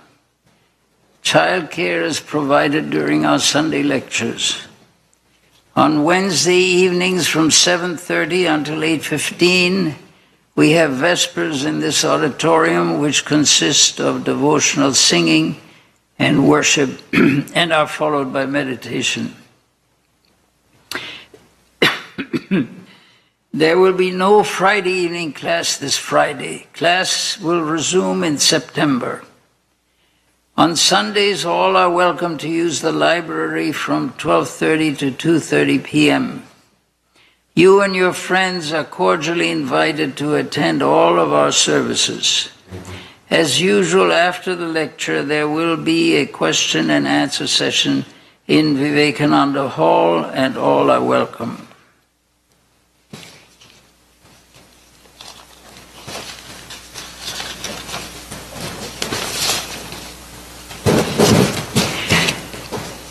Childcare is provided during our Sunday lectures. On Wednesday evenings from 7:30 until 8:15, we have Vespers in this auditorium, which consists of devotional singing and worship and are followed by meditation. There will be no Friday evening class this Friday. Class will resume in September. On Sundays, all are welcome to use the library from 12:30 to 2:30 p.m. You and your friends are cordially invited to attend all of our services. As usual, after the lecture, there will be a question and answer session in Vivekananda Hall, and all are welcome.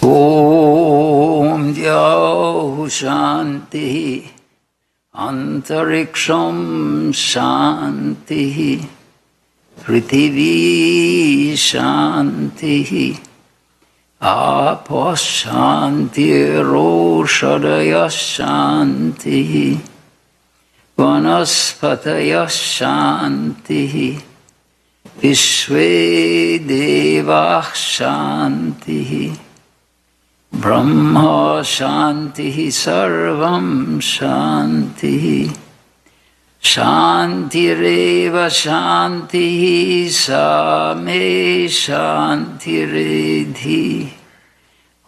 Om Dhyau Shanti Antariksham Shanti Prithivi Shanti Apos Shanti Roshadaya Shanti Vanaspataya Shanti Vishve Deva Shanti Brahma Shanti Sarvam Shanti Shantireva Shanti Same Shantiredhi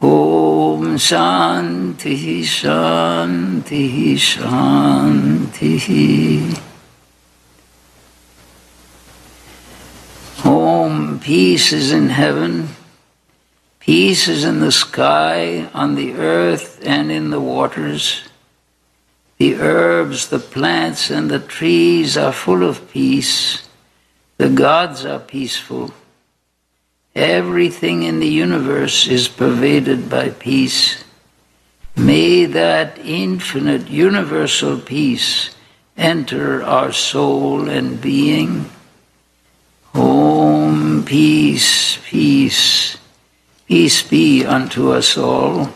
Om Shanti Shanti Shanti. Om, peace is in heaven. Peace is in the sky, on the earth, and in the waters. The herbs, the plants, and the trees are full of peace. The gods are peaceful. Everything in the universe is pervaded by peace. May that infinite universal peace enter our soul and being. Om, peace, peace. Peace be unto us all.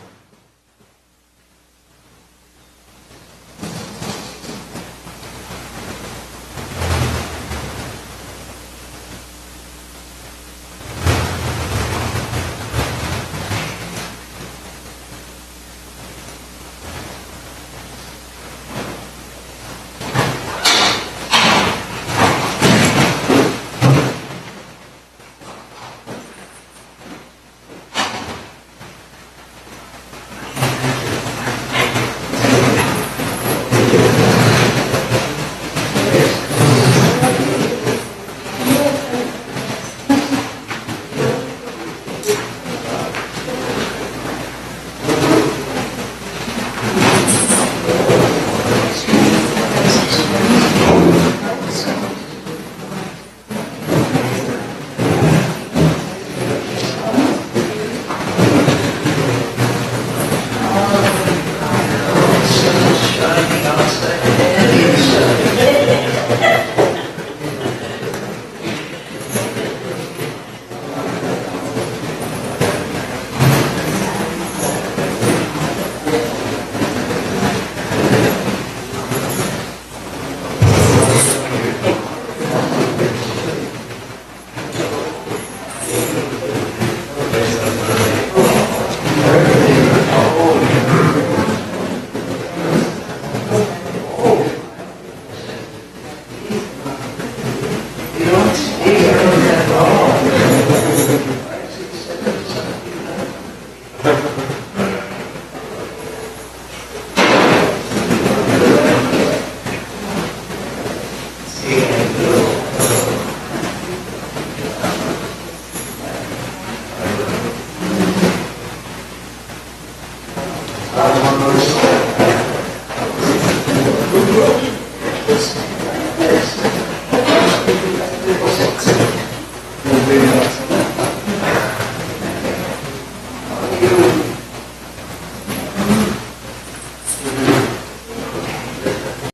This